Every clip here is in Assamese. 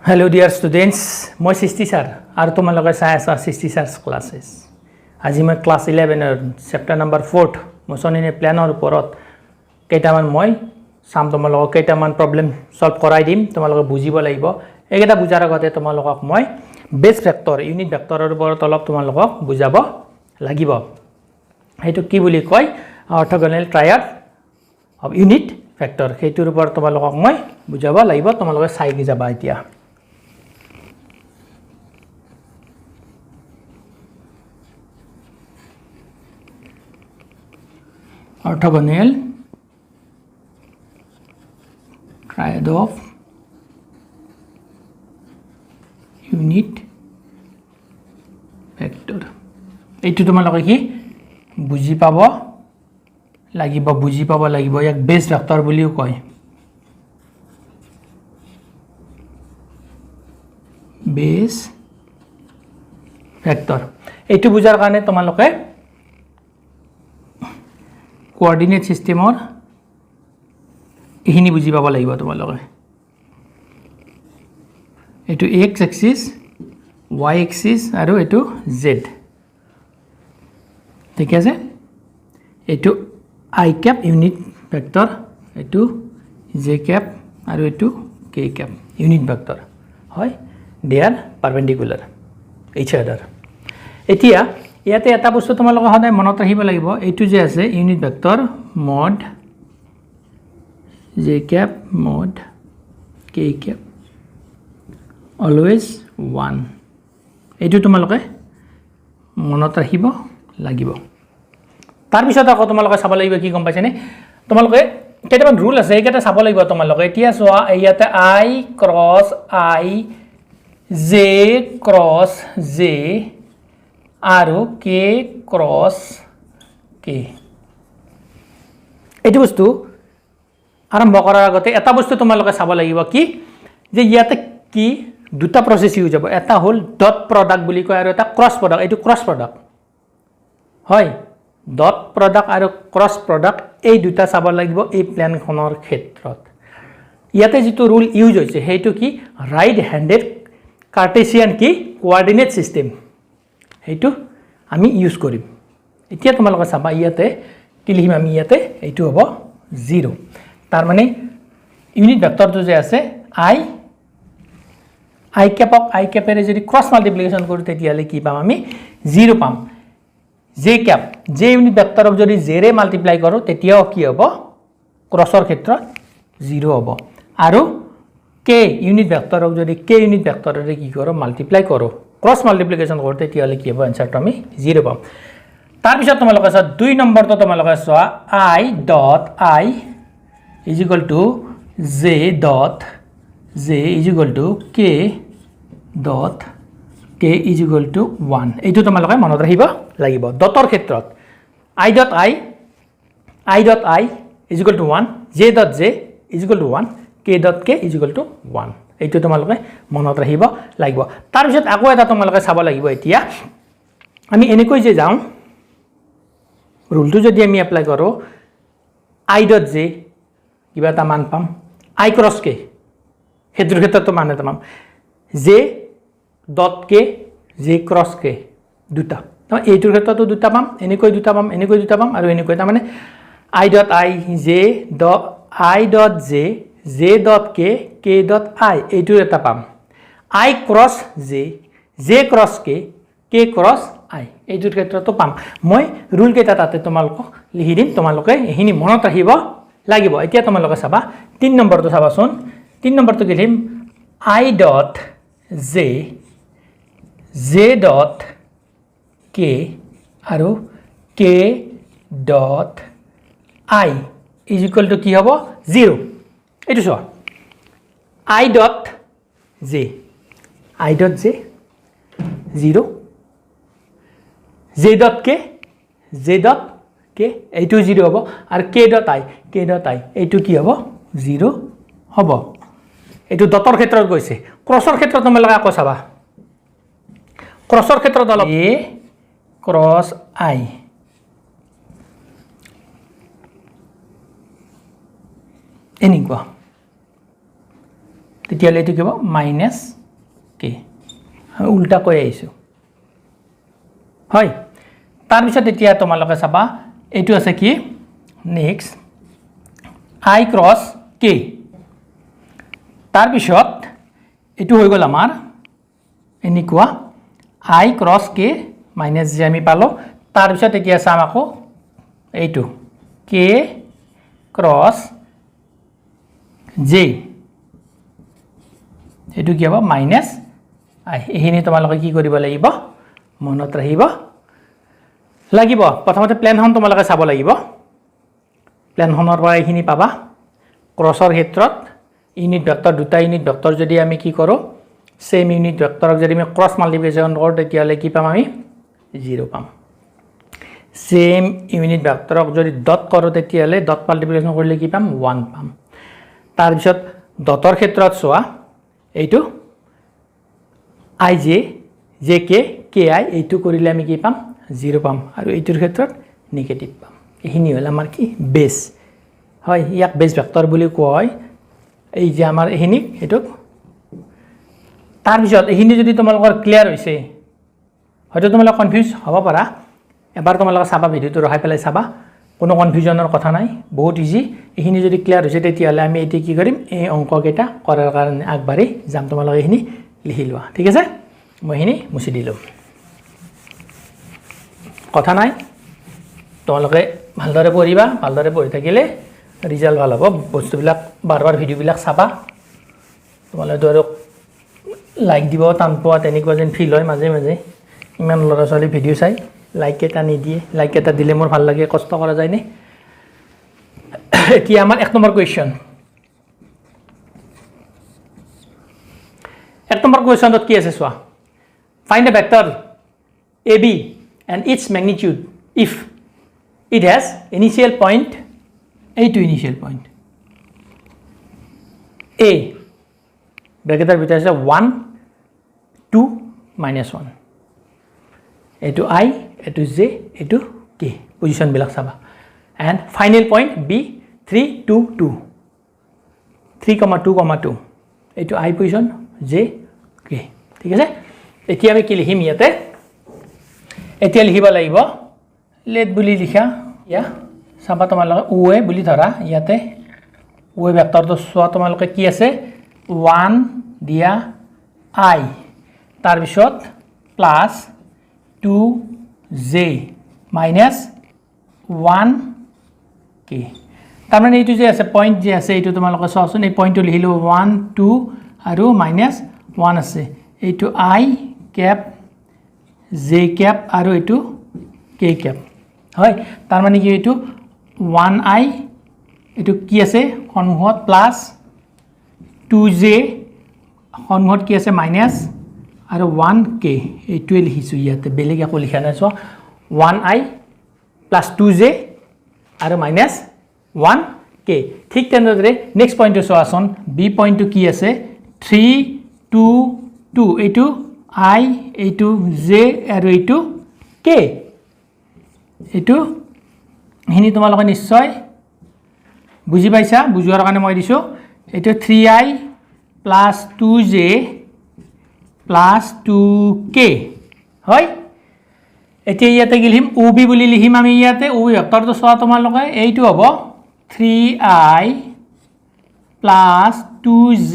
Hello dear students, মই সৃষ্টি স্যার আর তোমালোকে চাই আছা সৃষ্টি স্যারস ক্লাसेस। আজি মই ক্লাস 11 চেপ্টার নাম্বার 4 মোশনিনে প্ল্যানৰ ওপৰত কেইটামান মই চাম তোমালোকক কেইটামান প্ৰবলেম সলভ কৰাই দিম তোমালোকে বুজিব লাগিব। এইকেইটা বুজাৰ আগতে তোমালোকক মই বেস ভেক্টৰ ইউনিট ভেক্টৰৰ ওপৰত অলপ তোমালোকক বুজাব লাগিব। সেইটো কি বুলি কয় অৰ্থগোনাল ট্ৰায়াড অফ ইউনিট ভেক্টৰ, সেইটোৰ ওপৰত তোমালোকক মই বুজাব লাগিব। তোমালোকে চাই কি যাবা এতিয়া। Orthogonal triad of unit vector. এইটো তোমালোকে কি বুজি পাব লাগিব ইয়াক বেস ভেক্টৰ বুলিও কয়। বেস ভেক্টৰ এইটো বুজাৰ কাৰণে তোমালোকে কোঅৰ্ডিনেট সিস্টেমৰ এখিনি বুজি পাব লাগিব তোমালোকে। এটো x এক্সিস y এক্সিস আৰু এটো z, ঠিক আছে। এটো i ক্যাপ ইউনিট ভেক্টৰ, এটো j ক্যাপ আৰু এটো k ক্যাপ ইউনিট ভেক্টৰ হয়। দে আৰ পাৰপেন্ডিকুলাৰ ইচ আদাৰ। এতিয়া ইয়াতে এটা বস্তু তোমালোকে সদায় মনত ৰাখিব লাগিব, এইটো যে আছে unit vector mod j cap mod k cap always 1, এইটো তোমালোকে মনত ৰাখিব লাগিব। তাৰ পিছত আকৌ তোমালোকে চাব লাগিব কি গম পাইছেনে, তোমালোকে কেইটামান ৰুল আছে এইকেইটা চাব লাগিব তোমালোকে। এতিয়া চোৱা ইয়াতে i cross i j cross j আৰু k ক্ৰছ k। এইটো বস্তু আৰম্ভ কৰাৰ আগতে এটা বস্তু তোমালোকে চাব লাগিব কি যে ইয়াতে কি দুটা প্ৰসেস ইউজ হ'ব। এটা হ'ল ডট প্ৰডাক্ট বুলি কয় আৰু এটা ক্ৰছ প্ৰডাক্ট। এইটো ক্ৰছ প্ৰডাক্ট হয়। ডট প্ৰডাক্ট আৰু ক্ৰছ প্ৰডাক্ট এই দুটা চাব লাগিব এই প্লেনখনৰ ক্ষেত্ৰত। ইয়াতে যিটো ৰুল ইউজ হৈছে সেইটো কি ৰাইট হ্যান্ডেড কাৰ্টেছিয়ান কি কোঅৰ্ডিনেট সিস্টেম, সেইটো আমি ইউজ কৰিম। এতিয়া তোমালোকে চাবা ইয়াতে কি লিখিম আমি, ইয়াতে এইটো হ'ব 0। তাৰ মানে ইউনিট ভেক্টৰটো যে আছে i ক্যাপক i ক্যাপেৰে যদি ক্ৰছ মাল্টিপ্লিকেশ্যন কৰোঁ তেতিয়াহ'লে কি পাম আমি 0 পাম। j ক্যাপ j ইউনিট ভেক্টৰক যদি j ৰে মাল্টিপ্লাই কৰোঁ তেতিয়াও কি হ'ব ক্ৰছৰ ক্ষেত্ৰত 0 হ'ব। আৰু k ইউনিট ভেক্টৰক যদি k ইউনিট ভেক্টৰেৰে কি কৰোঁ মাল্টিপ্লাই কৰোঁ ক্ৰছ মাল্টিপ্লিকেশ্যন কৰোঁ তেতিয়াহ'লে কি হ'ব এনসাৰটো আমি 0 পাম। তাৰ পিছত তোমালোকে চোৱা 2 নম্বৰটো তোমালোকে চোৱা i dot i is equal to j dot j is equal to k dot k is equal to 1। এইটো তোমালোকে মনত ৰাখিব লাগিব ডটৰ ক্ষেত্ৰত। i dot i is equal to 1, j dot j is equal to 1, k dot k is equal to 1। এইটো তোমালোকে মনত ৰাখিব লাগিব। তাৰ পিছত আকৌ এটা তোমালোকে চাব লাগিব। এতিয়া আমি এনেকৈ যে যাওঁ ৰুলটো যদি আমি এপ্লাই কৰোঁ i ডট j কিবা এটা মান পাম, i ক্ৰছ k সেইটোৰ ক্ষেত্ৰতো মান এটা পাম, j dot k j cross k দুটা। এইটোৰ ক্ষেত্ৰতো দুটা পাম, এনেকৈ দুটা পাম, এনেকৈ দুটা পাম আৰু এনেকৈ। তাৰমানে i dot j j dot k k dot i এইটোৰ এটা পাম, i cross j j cross k k cross i এইটোৰ ক্ষেত্ৰতো পাম। মই ৰুল কেইটা তাতে তোমালোকক লিখি দিম, তোমালোকে এইখিনি মনত ৰাখিব লাগিব। এতিয়া তোমালোকে চাবা 3 নম্বৰটো চাবাচোন। 3 নম্বৰটো কি লিখিম i dot j dot k আৰু k dot i is equal to কি হ'ব 0। এইটো চোৱা i dot j 0, j dot k এইটো 0 হ'ব আৰু k ডট i এইটো কি হ'ব 0 হ'ব। এইটো ডটৰ ক্ষেত্ৰত গৈছে। ক্ৰছৰ ক্ষেত্ৰত তোমালোকে আকৌ চাবা, ক্ৰছৰ ক্ষেত্ৰত অলপ a ক্ৰছ i এনেকুৱা তেতিয়াহ'লে এইটো কি হ'ব মাইনাছ কে আমি উল্টা কৈ আহিছোঁ হয় তাৰপিছত এতিয়া তোমালোকে চাবা এইটো আছে কি নেক্সট আই ক্ৰছ কে তাৰপিছত এইটো হৈ গ'ল আমাৰ এনেকুৱা আই ক্ৰছ কে মাইনাছ যে আমি পালোঁ তাৰপিছত এতিয়া চাম আকৌ এইটো কে ক্ৰছ জে এইটো কি হ'ব মাইনাছ আই এইখিনি তোমালোকে কি কৰিব লাগিব মনত লাগিব প্ৰথমতে প্লেনখন তোমালোকে চাব লাগিব প্লেনখনৰ পৰা এইখিনি পাবা ক্ৰছৰ ক্ষেত্ৰত ইউনিট ভেক্টৰ দুটা ইউনিট ভেক্টৰ যদি আমি কি কৰোঁ সেম ইউনিট ভেক্টৰক যদি আমি ক্ৰছ মাল্টিপ্লিকেশ্যন কৰোঁ তেতিয়াহ'লে কি পাম আমি 0 পাম সেম ইউনিট ভেক্টৰক যদি ডট কৰোঁ তেতিয়াহ'লে ডট মাল্টিপ্লিকেশ্যন কৰিলে কি পাম 1 পাম তাৰপিছত ডটৰ ক্ষেত্ৰত চোৱা এইটো আই জে কে আই এইটো কৰিলে আমি কি পাম 0 পাম আৰু এইটোৰ ক্ষেত্ৰত নিগেটিভ পাম এইখিনি হ'ল আমাৰ কি বেছ হয় ইয়াক বেছ ভেক্টৰ বুলি কোৱা হয় এই যে আমাৰ এইখিনি এইটোক তাৰপিছত এইখিনি যদি তোমালোকৰ ক্লিয়াৰ হৈছে হয়তো তোমালোক কনফিউজ হ'ব পাৰা এবাৰ তোমালোকে চাবা ভিডিঅ'টো ৰখাই পেলাই চাবা কোনো কনফিউজনৰ কথা নাই বহুত ইজি এইখিনি যদি ক্লিয়াৰ হৈছে তেতিয়াহ'লে আমি এতিয়া কি কৰিম এই অংককেইটা কৰাৰ কাৰণে আগবাঢ়ি যাম তোমালোকে এইখিনি লিখি লোৱা ঠিক আছে মই এইখিনি মুছি দিলোঁ কথা নাই তোমালোকে ভালদৰে পঢ়িবা ভালদৰে পঢ়ি থাকিলে ৰিজাল্ট ভাল হ'ব বস্তুবিলাক বাৰ ভিডিঅ'বিলাক চাবা তোমালোকে আৰু লাইক দিব টান পোৱা তেনেকুৱা যেন ফিল হয় মাজে মাজে ইমান ল'ৰা ছোৱালী ভিডিঅ' চাই লাইক এটা নিদিয়ে লাইক এটা দিলে মোৰ ভাল লাগে কষ্ট কৰা যায়নে এতিয়া আমাৰ 1 নম্বৰ কুৱেশ্যন 1 নম্বৰ কুৱেশ্যনত কি আছে চোৱা find a vector A B and its magnitude if it has initial point এইটো initial point a ব্ৰেকেটৰ ভিতৰত আছে 1 2 -1 এইটো i এইটো j এইটো k পজিশন বিলাক চাবা and final point b 3 2 2 3,2,2 এইটো i পজিশন j k ঠিক আছে এতিয়া আমি কি লিখিম ইয়াতে এতিয়া লিখিব লাগিব লেট বুলি লিখা ইয়া চাবা তোমালোকে ওএ বুলি ধৰা ইয়াতে ওএ ভেক্টৰটো চোৱা তোমালোকে কি আছে 1 দিয়া i তাৰপিছত প্লাস 2j মাইনাস 1k তাৰমানে এইটো যে আছে পইণ্ট যে আছে এইটো তোমালোকে চাওচোন এই পইণ্টটো লিখিলো 1 2 আৰু মাইনাস 1 আছে এইটো i ক্যাপ j ক্যাপ আৰু এইটো k ক্যাপ হয় তাৰ মানে কি এইটো 1i এইটো কি আছে সন্মুখত প্লাস 2j সন্মুখত কি আছে মাইনাস আৰু 1k এইটোৱে লিখিছো ইয়াতে বেলেগ একো লিখা নাই সো 1i প্লাস 2j আৰু মাইনাস 1k ঠিক তেনেদৰে নেক্সট পইণ্টটো চোৱাচোন বি পইণ্টটো কি আছে 3 2 2 এইটো i এইটো j আৰু এইটো k এইটো হিনি তোমালোকে নিশ্চয় বুজি পাইছা বুজোৱাৰ কাৰণে মই দিছো এইটো 3i plus 2j plus 2k হয় এতিয়া ইয়াতে কি লিখিম ob বুলি লিখিম আমি ইয়াতে ob ভেক্টৰটো চোৱা তোমালোকে এইটো হ'ব 3i plus 2j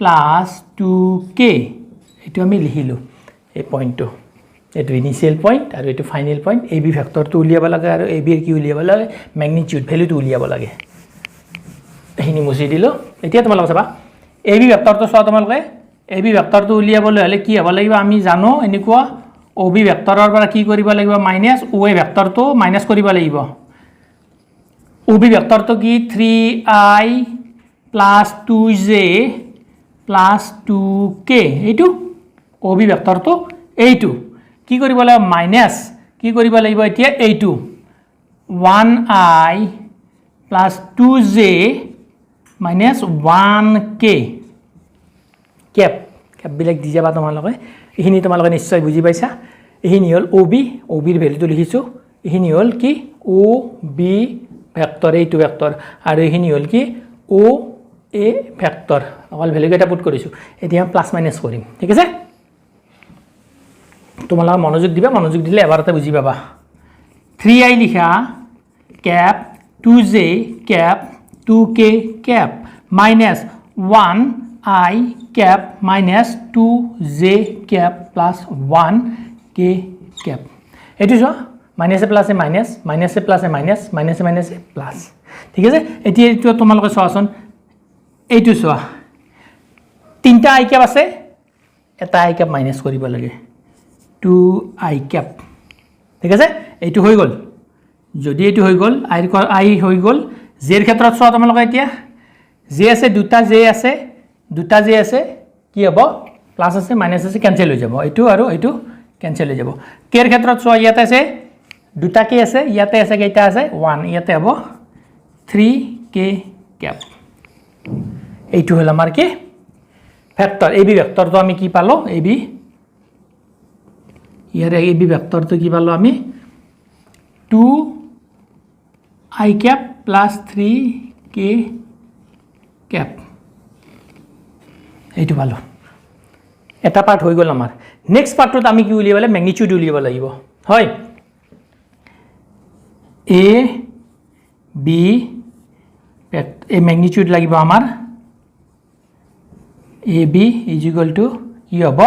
plus 2k এইটো আমি লিখিলো এই পইণ্টটো এইটো ইনিশিয়াল পইণ্ট আৰু এইটো ফাইনাল পইণ্ট ab ভেক্টৰটো উলিয়াব লাগে আৰু ab এর কি উলিয়াব লাগে ম্যাগনিটিউড ভ্যালুটো উলিয়াব লাগে এইখিনি মুছি দিলো এতিয়া তোমালোকে চাবা ab ভেক্টৰটো চোৱা তোমালোকে ab ভেক্টৰটো উলিয়াবলৈ হলে কি হ'ব লাগিব আমি জানো এনেকুৱা ob ভেক্টৰৰ পৰা কি কৰিব লাগিব মাইনাস oa ভেক্টৰটো মাইনাস কৰিব লাগিব ob ভেক্টৰটো কি 3i plus 2j plus 2k এইটো ob ভেক্টৰটো এইটো কি কৰিব লাগিব মাইনাস কি কৰিব লাগিব এতিয়া এইটো 1i plus 2j minus 1k cap cap বিলাক দি যাবা তোমালোকে এইখিনি তোমালোকে নিশ্চয় বুজি পাইছা এইখিনি হল ob ৰ ভ্যালুটো লিখিছো এইখিনি হল কি ob ভেক্টৰ এইটো ভেক্টৰ আৰু এইখিনি হল কি o এ ভেক্টৰ অকল ভ্যালু কেইটা পুট কৰিছো এতিয়া প্লাস মাইনাস কৰিম ঠিক আছে তোমালোক মনোযোগ দিবা মনোযোগ দিলে এবাৰতে বুজি পাবা 3i লিখা cap 2j cap 2k cap minus 1i cap minus 2j cap plus 1k cap এটো so minus plus minus minus plus minus minus minus plus ঠিক আছে এতিয়া এটো তোমালোক সোৱাচোন এইটো সোৱা তিনটা i cap আছে এটা i cap মাইনাস কৰিব লাগে 2i cap ঠিক আছে এইটো হৈ গল যদি এইটো হৈ গল i হৈ গল j এর ক্ষেত্ৰত সোৱা তোমালোক এতিয়া j আছে দুটা j আছে কি হ'ব প্লাস আছে মাইনাস আছে ক্যান্সেল হৈ যাব এইটো আৰু এইটো ক্যান্সেল হৈ যাব k এৰ ক্ষেত্ৰত সোৱা ইয়াতে আছে দুটা k আছে ইয়াতে আছে কেইটা আছে 1 ইয়াতে হ'ব 3k cap এইটো হল আমাৰ কি ভেক্টৰ ab ভেক্টৰ তো আমি কি পালো ab ইয়াৰ ab ভেক্টৰ তো কি পালো আমি 2i cap plus 3k cap এইটো পালো এটা পার্ট হৈ গল আমাৰ নেক্সট পার্টত আমি কি উলিয়াবলে ম্যাগনিটিউড উলিয়াব লাগিব হয় a b a ম্যাগনিটিউড লাগিব আমাৰ ab is equal to কি হ'ব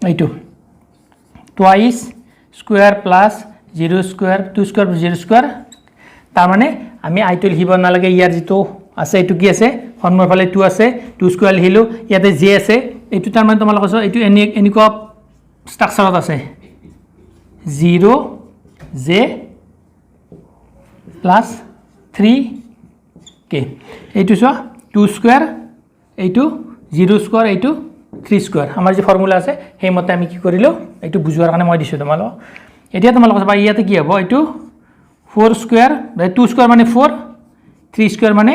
এইটো twice square plus 0 square 2 square 0 square তার মানে আমি i তো লিখিব না লাগে ইয়ার যেটো আছে এটো কি আছে ফর্মুলা ফালে 2 আছে 2 স্কয়ার লিখিলো ইয়াতে j আছে এটো তার মানে তোমালোক আছে এটো এনিক স্ট্রাকচারত আছে 0 j plus 3k এইটো সো 2 স্কয়ার এইটো 0 স্কয়ার এইটো 3 স্কয়ার আমাৰ যে ফৰ্মুলা আছে সেই মতে আমি কি কৰিলো এইটো বুজোৱাৰ কাৰণে মই দিছো তোমালোক এতিয়া তোমালোক চাবা ইয়াতে কি হ'ব এইটো 4 স্কয়ার 2 স্কয়ার মানে 4 3 স্কয়ার মানে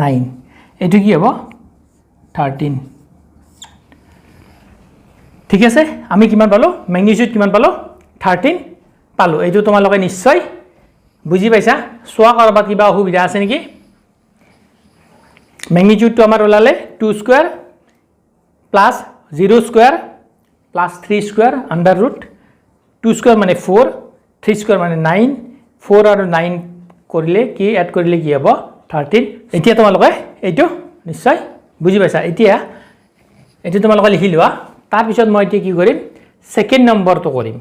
9 এইটো কি হ'ব 13 ঠিক আছে আমি কিমান পালো ম্যাগনিটিউড কিমান পালো 13 পালো এইটো তোমালোকে নিশ্চয় বুজি পাইছা সোৱা কৰবাত কিবা অসুবিধা আছে নেকি ম্যাগনিটিউড তো আমাৰ ওলালে 2 square plus 0 square plus 3 square under root 2 square মানে 4 3 square মানে 9 4 আৰু 9 কৰিলে কি এড কৰিলে কি হ'ব 13 এতিয়া তোমালোকে এইটো নিশ্চয় বুজি পাইছা এতিয়া এইটো তোমালোকে লিখি লোৱা তাৰ পিছত মই এতিয়া কি কৰিম সেকেন্ড নম্বৰটো কৰিম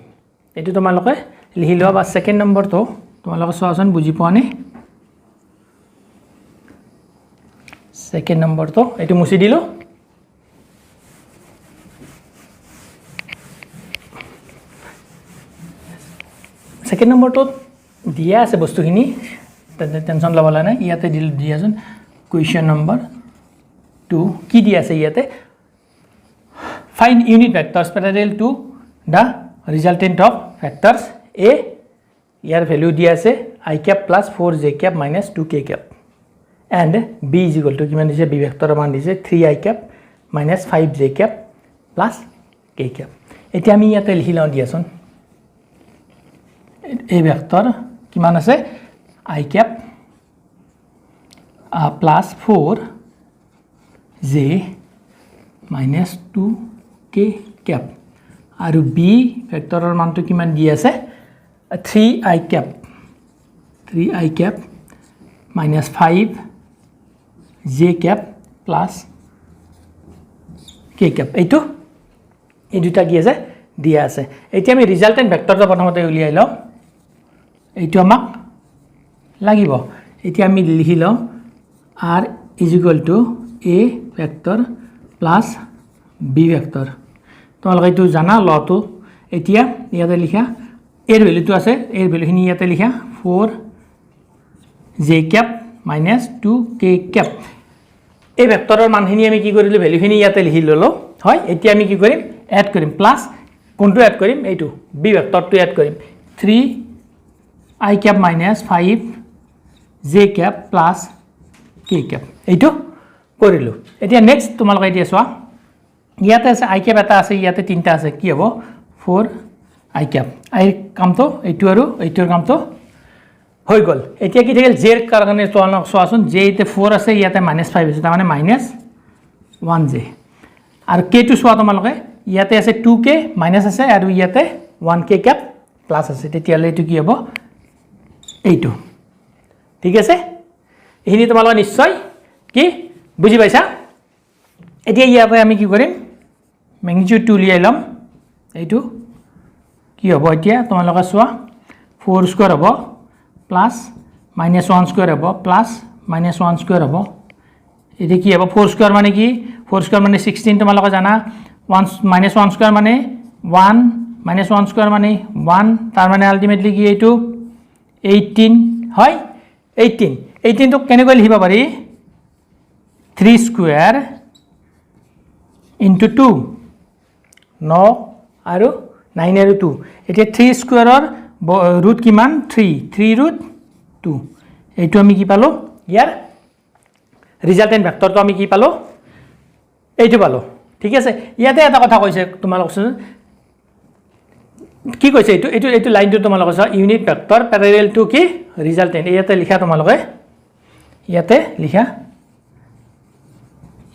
এইটো তোমালোকে লিখি লোৱা বা সেকেন্ড নম্বৰটো তোমালোকে সোৱাচোন বুজি পোৱা নে সেকেন্ড নম্বৰটো এইটো মুছি দিলো সেকেন্ড নম্বৰটো দিয়া আছে বস্তুখিনি টেনশন লবলা নাই ইয়াতে দিয়াছোন কোৱেশ্চন নম্বৰ 2 কি দিয়া আছে ইয়াতে find unit vectors parallel to the resultant of vectors a ইয়াৰ ভ্যালু দিয়া আছে i cap plus 4j cap minus 2k cap and b is equal to কিমান দিছে b ভেক্টৰৰ মান দিছে 3i cap minus 5j cap plus k cap এতিয়া আমি ইয়াতে লিখি লওঁ দিয়াছোন a vector কিমান আছে i cap plus 4j minus 2k cap আৰু b ভেক্টৰৰ মানটো কিমান দি আছে 3i cap minus 5j cap plus k cap এইটো এই দুটা কি আছে দিয়া আছে এতিয়া আমি ৰিজাল্টেন্ট ভেক্টৰটো প্ৰথমতে উলিয়াই লওঁ এইটো আমাক লাগিব এতিয়া আমি লিখি লওঁ r is equal to a vector plus b vector তোমালোকে এইটো জানা লটো এতিয়া ইয়াতে লিখা এর ভ্যালুটো আছে এর ভ্যালুখিনি ইয়াতে লিখা 4j cap minus 2k cap এই ভেক্টৰৰ মানখিনি আমি কি কৰিলো ভ্যালুখিনি ইয়াতে লিখি ললো হয় এতিয়া আমি কি কৰিম এড কৰিম প্লাস কোনটো এড কৰিম এইটো b ভেক্টৰটো এড কৰিম 3i cap minus 5j cap plus k cap এইটো কৰিলো এতিয়া নেক্সট তোমালোকে এতিয়া চোৱা ইয়াতে আছে i cap এটা আছে ইয়াতে তিনটা আছে কি হ'ব 4i cap i কামটো এইটো আৰু এইটোৰ কামটো হৈ গ'ল এতিয়া কি থাকিল জেৰ কাৰণে চোৱাচোন জে ইতে 4 আছে ইয়াতে -5 আছে তাৰমানে -1j আৰু k টো চোৱা তোমালোকে ইয়াতে আছে 2k মাইনাছ আছে আৰু ইয়াতে 1k ক্যাপ প্লাস আছে তেতিয়ালে এটো কি হ'ব এইটো ঠিক আছে এইখিনি তোমালোকে নিশ্চয় কি বুজি পাইছা এতিয়া ইয়াতে আমি কি কৰিম ম্যাগনিটিউড টু উলিয়াই লম এইটো কি হ'ব এতিয়া তোমালোকে চোৱা 4 স্কয়ার হ'ব প্লাস -1 স্কয়ার হ'ব প্লাস -1 স্কয়ার হ'ব এটা কি হ'ব 4 স্কয়ার মানে কি 4 স্কয়ার মানে 16 তোমালোকে জানা 1 -1 স্কয়ার মানে 1 -1 স্কয়ার মানে 1 তার মানে আলটিমেটলি কি এইটো 18 হয় 18 তো কেনেকৈ লিখিব পাৰি 3 স্কয়াৰ into 2 9 আৰু 9 আৰু 2 এতিয়া 3 স্কয়াৰৰ ৰুট কিমান 3 ৰুট 2 এইটো আমি কি পালো ইয়াৰ ৰিজাল্টেন্ট ভেক্টৰটো আমি কি পালো এইটো পালো ঠিক আছে ইয়াতে এটা কথা কৈছে তোমালোক কি কৈছে এইটো লাইনটো তোমালোক আছে ইউনিট ভেক্টৰ প্যাৰালেল টু কি ৰিজাল্টেন্ট ইয়াতে লিখা তোমালোকে ইয়াতে লিখা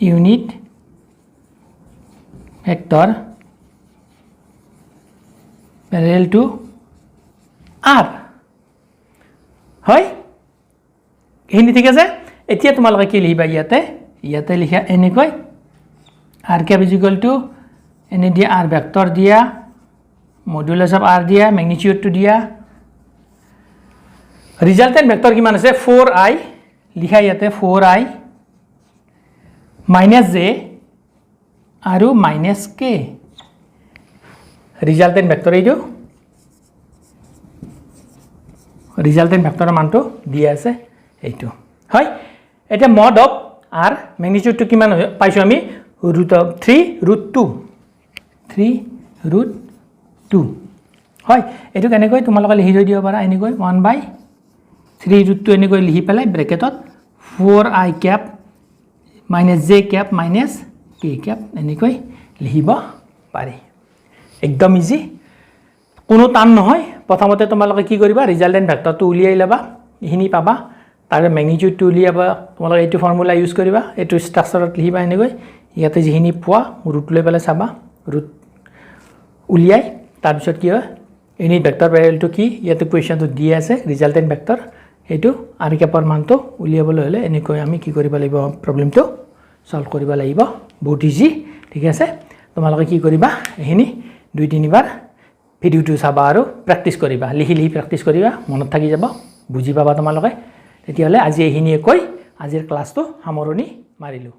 ইউনিট ভেক্টৰ প্যাৰালেল টু r হয় এইখিনি ঠিক আছে এতিয়া তোমালোকে কি লিখিবা ইয়াতে লিখা এনেকৈ r cap is equal to এনে দিয়া r ভেক্টৰ দিয়া মডুলাস অফ r দিয়া ম্যাগনিটিউড টু দিয়া ৰিজাল্টেন্ট ভেক্টৰ কিমান আছে 4i লিখা ইয়াতে 4i -j আৰু -k ৰিজাল্টেন্ট ভেক্টৰ এইটো ৰিজাল্টেন্ট ভেক্টৰৰ মানটো দিয়া আছে এইটো হয় এটা মড অফ r ম্যাগনিটিউড টু কিমান পাইছো আমি √3 হয় এটো কেনেকৈ তোমালোকে লিখি দিব পাৰা এনেকৈ 1/3 এনেকৈ লিখি পেলাই ব্ৰেকেটত 4i cap -j cap -k cap এনেকৈ লিখিব পাৰি একদম ইজি কোনো টান নহয় প্ৰথমতে তোমালোকে কি কৰিবা ৰিজাল্টেন্ট ভেক্টৰটো উলিয়াই লবা ইখিনি পাবা তাৰ ম্যাগনিটিউড টু উলিয়াবা তোমালোকে এইটো ফৰ্মুলা ইউজ কৰিবা এইটো ষ্ট্ৰাকচাৰত লিখিবা এনেকৈ ইয়াতে যিখিনি পোৱা ৰুট লৈ পেলাই চাবা ৰুট উলিয়াই তাৰ পিছত কি হয় ইউনিট ভেক্টৰ প্যাৰালেল টু কি ইয়াতে কোৱেশ্চনটো দিয়া আছে ৰিজাল্টেন্ট ভেক্টৰ এইটো r ক্যাপৰ মানটো উলিয়াবলৈ হলে এনেকৈ আমি কি কৰিব লাগিব প্ৰবলেমটো সলভ কৰিব লাগিব বহুত ইজি ঠিক আছে তোমালোকে কি কৰিবা এখিনি 2-3 বাৰ ভিডিওটো চাবা আৰু প্ৰ্যাকটিছ কৰিবা লিখি প্ৰ্যাকটিছ কৰিবা মনত থাকি যাব বুজি পাবা তোমালোকে তেতিয়াহলে আজি এখিনিয়ে কৈ আজিৰ ক্লাছটো সামৰণি মাৰিলো